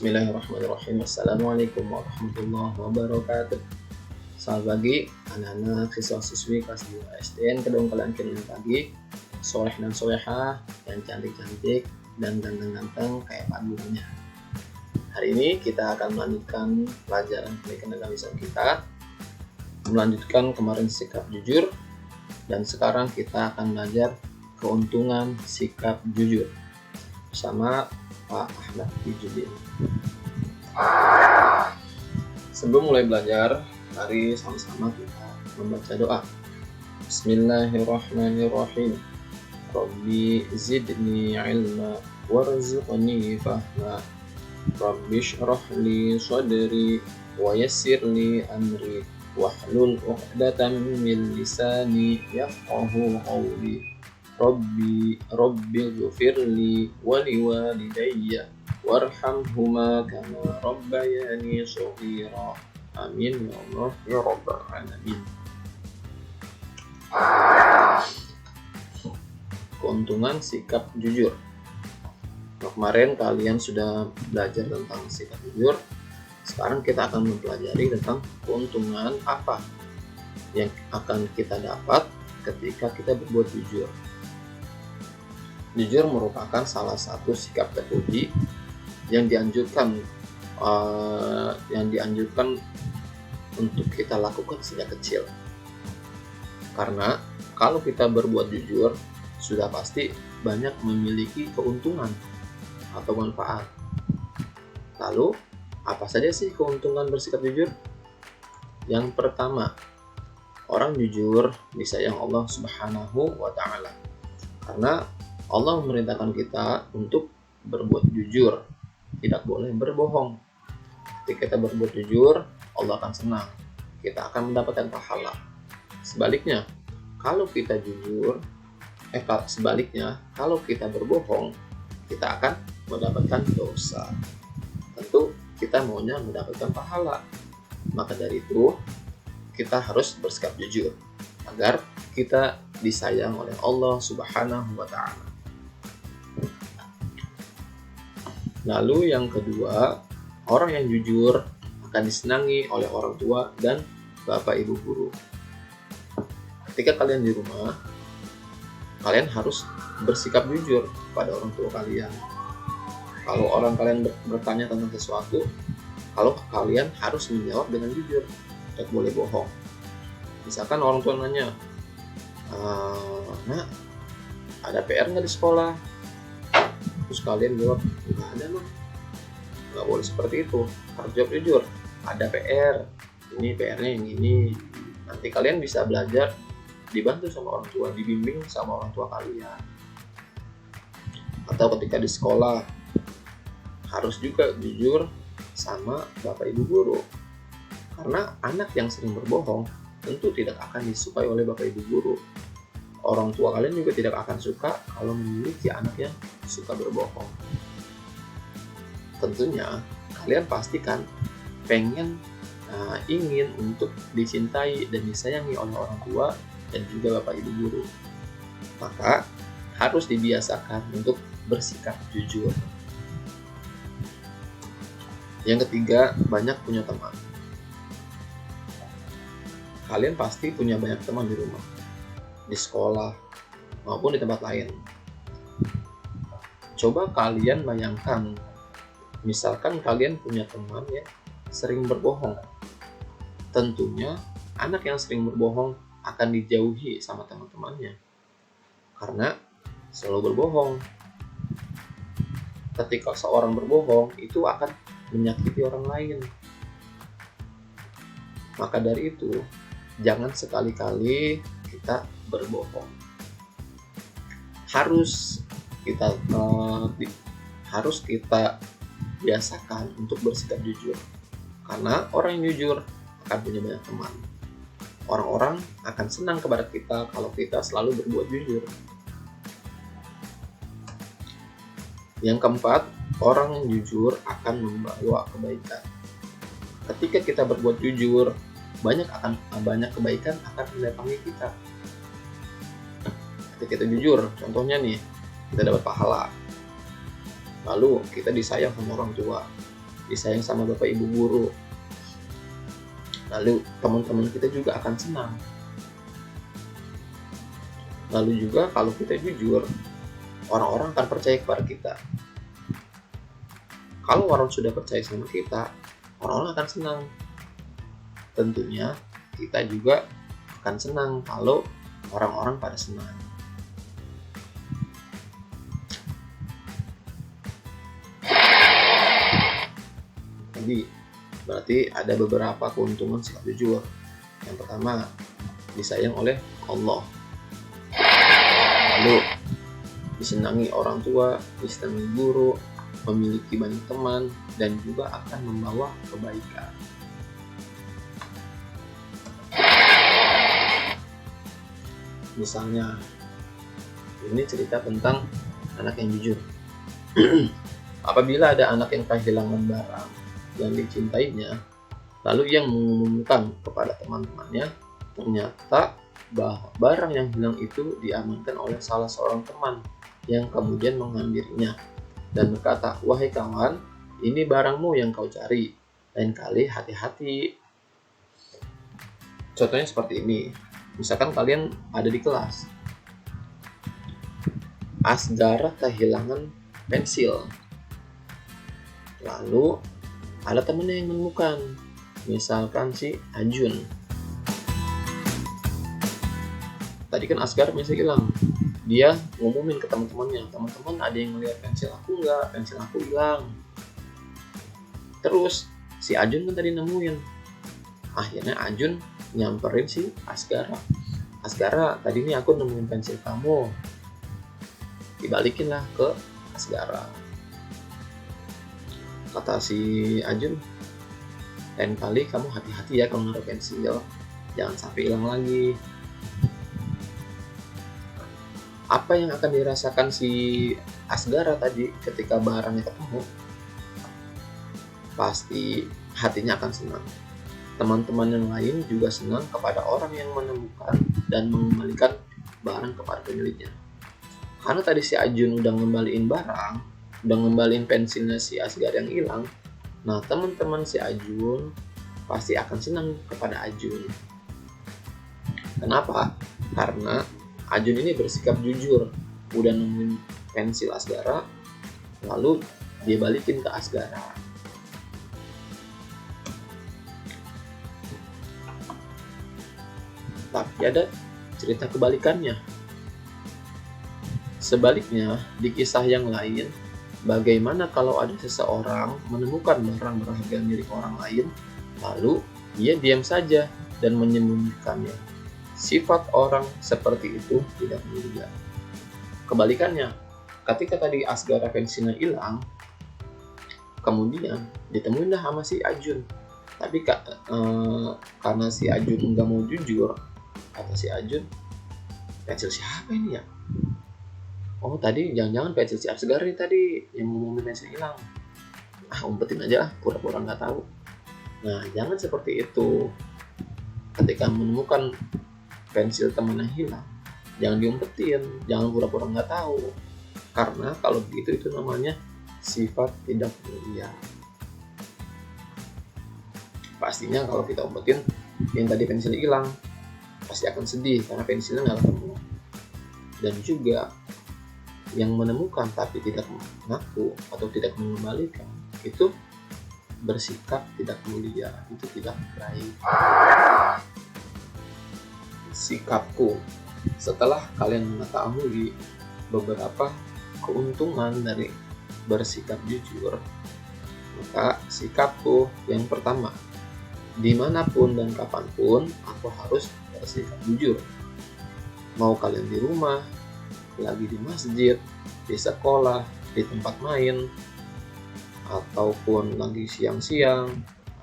Bismillahirrahmanirrahim. Assalamualaikum warahmatullahi wabarakatuh. Selamat pagi anak-anak siswa-siswi kelas 2 SDN Kedung Kelangkin yang pagi, soleh dan solehah, yang cantik-cantik dan ganteng-ganteng kayak pak gurunya. Hari ini kita akan melanjutkan pelajaran pendidikan agama Islam kita, melanjutkan kemarin sikap jujur, dan sekarang kita akan belajar keuntungan sikap jujur bersama Pak Ahmad Fijudin. Sebelum mulai belajar, mari sama-sama kita membaca doa. Bismillahirrahmanirrahim. Rabbi zidni ilma warzuqni fahma. Rabbi shrah li sadri wa yassir li amri wahlul 'uqdatam min lisani yafqahu qawli. Rabbi ghfirli wa liwalidayya warhamhuma kama rabbayani shaghira. Amin ya Allah ya rabbal alamin. Keuntungan sikap jujur. Kemarin kalian sudah belajar tentang sikap jujur. Sekarang kita akan mempelajari tentang keuntungan apa yang akan kita dapat ketika kita berbuat jujur. Jujur merupakan salah satu sikap terpuji yang dianjurkan untuk kita lakukan sejak kecil. Karena kalau kita berbuat jujur, sudah pasti banyak memiliki keuntungan atau manfaat. Lalu, apa saja sih keuntungan bersikap jujur? Yang pertama, orang jujur disayang Allah Subhanahu wa Ta'ala. Karena Allah memerintahkan kita untuk berbuat jujur, tidak boleh berbohong. Ketika kita berbuat jujur, Allah akan senang, kita akan mendapatkan pahala. Sebaliknya, kalau kita kalau kita berbohong, kita akan mendapatkan dosa. Tentu kita maunya mendapatkan pahala. Maka dari itu, kita harus bersikap jujur agar kita disayang oleh Allah Subhanahu wa Ta'ala. Lalu yang kedua, orang yang jujur akan disenangi oleh orang tua dan bapak ibu guru. Ketika kalian di rumah, kalian harus bersikap jujur pada orang tua kalian. Kalau orang kalian bertanya tentang sesuatu, kalau kalian harus menjawab dengan jujur, tidak boleh bohong. Misalkan orang tua nanya, "Nak, ada PR nggak di sekolah?" Terus kalian jawab, "Nggak ada mah." Nggak boleh seperti itu. Harus jawab jujur. Ada PR. Ini PR-nya yang ini. Nanti kalian bisa belajar dibantu sama orang tua, dibimbing sama orang tua kalian. Atau ketika di sekolah, harus juga jujur sama bapak ibu guru. Karena anak yang sering berbohong tentu tidak akan disukai oleh bapak ibu guru. Orang tua kalian juga tidak akan suka kalau memiliki anak yang suka berbohong. Tentunya kalian pastikan ingin untuk dicintai dan disayangi oleh orang tua dan juga bapak ibu guru. Maka harus dibiasakan untuk bersikap jujur. Yang ketiga, banyak punya teman. Kalian pasti punya banyak teman di rumah, di sekolah, maupun di tempat lain. Coba kalian bayangkan, misalkan kalian punya teman yang sering berbohong. Tentunya anak yang sering berbohong akan dijauhi sama teman-temannya, karena selalu berbohong. Ketika seorang berbohong, itu akan menyakiti orang lain. Maka dari itu, jangan sekali-kali kita berbohong. Harus kita biasakan untuk bersikap jujur. Karena orang yang jujur akan punya banyak teman. Orang-orang akan senang kepada kita kalau kita selalu berbuat jujur. Yang keempat, orang yang jujur akan membawa kebaikan. Ketika kita berbuat jujur, banyak kebaikan akan mendatangi kita. Ketika kita jujur, contohnya nih, kita dapat pahala. Lalu kita disayang sama orang tua. disayang sama bapak ibu guru, lalu teman-teman kita juga akan senang. Lalu juga kalau kita jujur, orang-orang akan percaya kepada kita. Kalau orang sudah percaya sama kita, orang-orang akan senang. Tentunya kita juga akan senang kalau orang-orang pada senang. Jadi berarti ada beberapa keuntungan sikap jujur. Yang pertama, disayang oleh Allah. Lalu disenangi orang tua, disenangi guru, memiliki banyak teman, dan juga akan membawa kebaikan. Misalnya, ini cerita tentang anak yang jujur. Apabila ada anak yang kehilangan barang yang dicintainya, lalu ia mengumumkan kepada teman-temannya, ternyata bahwa barang yang hilang itu diamankan oleh salah seorang teman yang kemudian mengambilnya dan berkata, "Wahai kawan, ini barangmu yang kau cari, lain kali hati-hati." Contohnya seperti ini. Misalkan kalian ada di kelas, Asgara kehilangan pensil, lalu ada temennya yang menemukan, misalkan si Ajun. Tadi kan Asgar masih hilang, dia ngumumin ke teman-temannya, "Teman-teman, ada yang ngeliat pensil aku nggak? Pensil aku hilang." Terus si Ajun kan tadi nemuin. Akhirnya Ajun nyamperin si Asgara. "Asgara, tadi nih aku nemuin pensil kamu." Dibalikin lah ke Asgara. Kata si Ajun, "Lain kali kamu hati-hati ya kalau naruh pensil, jangan sampai hilang lagi." Apa yang akan dirasakan si Asgara tadi ketika barangnya ketemu? Pasti hatinya akan senang. Teman-teman yang lain juga senang kepada orang yang menemukan dan mengembalikan barang kepada pemiliknya. Karena tadi si Ajun udah ngembaliin barang, udah ngembaliin pensilnya si Asgar yang hilang, nah teman-teman si Ajun pasti akan senang kepada Ajun. Kenapa? Karena Ajun ini bersikap jujur, udah nemuin pensil Asgara, lalu dia balikin ke Asgara. Tapi ada cerita kebalikannya. Sebaliknya, di kisah yang lain, bagaimana kalau ada seseorang menemukan barang berharga milik orang lain, lalu dia diam saja dan menyembunyikannya. Sifat orang seperti itu tidak mulia. Kebalikannya, ketika tadi Asgara pensilnya hilang, kemudian ditemuin dah sama si Ajun. Tapi karena si Ajun nggak mau jujur, kata si Ajun, "Pensil siapa ini ya? Oh, tadi jangan-jangan pensil si Asgar nih tadi yang ngomongin pensil hilang. Umpetin aja lah, pura-pura nggak tahu." Nah, jangan seperti itu. Ketika menemukan pensil teman yang hilang, jangan diumpetin, jangan pura-pura nggak tahu. Karena kalau begitu itu namanya sifat tidak mulia. Pastinya kalau kita umpetin yang tadi pensil hilang, pasti akan sedih karena pensilnya nggak ketemu. Dan juga yang menemukan tapi tidak mengaku atau tidak mengembalikan, itu bersikap tidak mulia, itu tidak baik. Sikapku, setelah kalian mengetahui beberapa keuntungan dari bersikap jujur, maka sikapku yang pertama, dimanapun dan kapanpun aku harus bersikap jujur. Mau kalian di rumah, lagi di masjid, di sekolah, di tempat main, ataupun lagi siang-siang,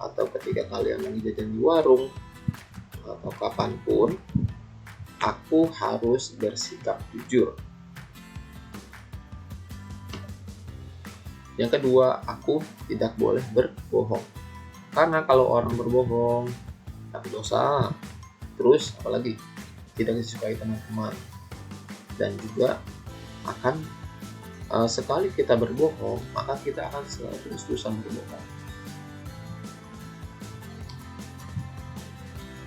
atau ketika kalian lagi jajan di warung, atau kapanpun, aku harus bersikap jujur. Yang kedua, aku tidak boleh berbohong. Karena kalau orang berbohong, tapi dosa. Terus apalagi tidak disukai teman-teman. Dan juga akan sekali kita berbohong, maka kita akan selalu terus-terusan berbohong.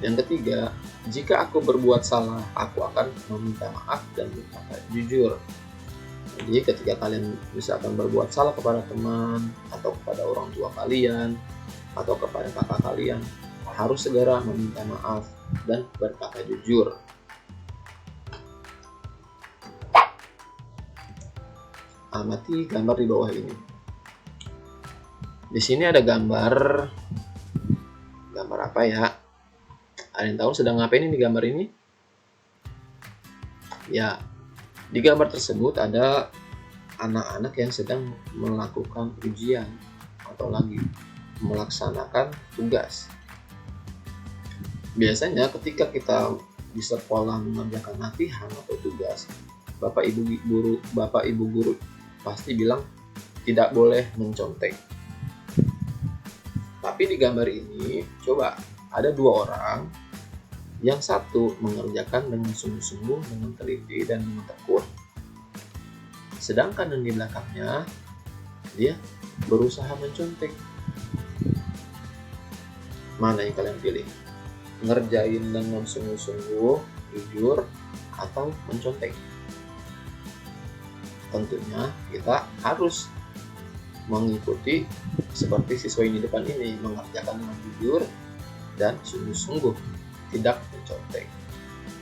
Yang ketiga, jika aku berbuat salah, aku akan meminta maaf dan berkata jujur. Jadi ketika kalian misalkan berbuat salah kepada teman, atau kepada orang tua kalian, atau kepada kakak kalian, harus segera meminta maaf dan berkata jujur. Amati gambar di bawah ini. Di sini ada gambar apa ya? Ada yang tahu sedang ngapain ini gambar ini? Ya, di gambar tersebut ada anak-anak yang sedang melakukan ujian atau lagi melaksanakan tugas. Biasanya ketika kita di sekolah mengerjakan latihan atau tugas, Bapak Ibu guru pasti bilang tidak boleh mencontek. Tapi di gambar ini, coba ada dua orang, yang satu mengerjakan dengan sungguh-sungguh, dengan teliti dan dengan tekun. Sedangkan yang di belakangnya, dia berusaha mencontek. Mana yang kalian pilih? Ngerjain dengan sungguh-sungguh, jujur, atau mencontek? Tentunya kita harus mengikuti seperti siswa ini depan ini, mengerjakan dengan jujur dan sungguh-sungguh, tidak mencontek.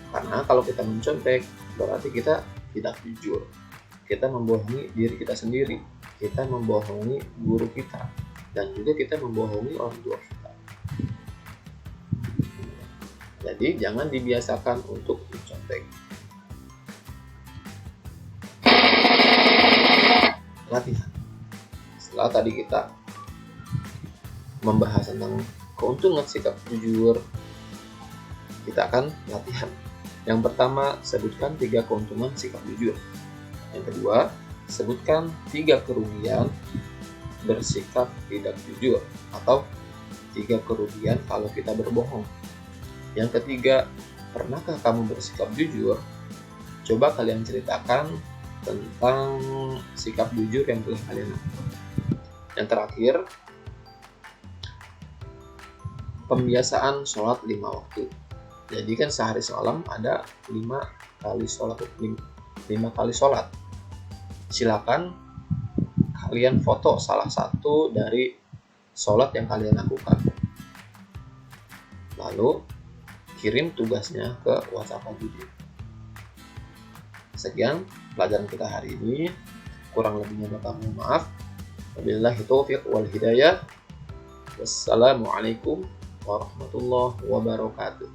Karena kalau kita mencontek, berarti kita tidak jujur. Kita membohongi diri kita sendiri, kita membohongi guru kita, dan juga kita membohongi orang tua kita. Jadi jangan dibiasakan untuk mencontek. Latihan. Setelah tadi kita membahas tentang keuntungan sikap jujur, kita akan latihan. Yang pertama, sebutkan 3 keuntungan sikap jujur. Yang kedua, sebutkan 3 kerugian bersikap tidak jujur, atau 3 kerugian kalau kita berbohong. Yang ketiga, pernahkah kamu bersikap jujur? Coba kalian ceritakan tentang sikap jujur yang telah kalian lakukan. Yang terakhir, pembiasaan sholat 5 waktu. Jadi kan sehari semalam ada 5 kali sholat. Silakan kalian foto salah satu dari sholat yang kalian lakukan. Lalu kirim tugasnya ke WhatsApp Pagi. Sekian pelajaran kita hari ini. Kurang lebihnya Bapak mohon maaf. Wabillahi taufiq wal hidayah. Wassalamualaikum warahmatullahi wabarakatuh.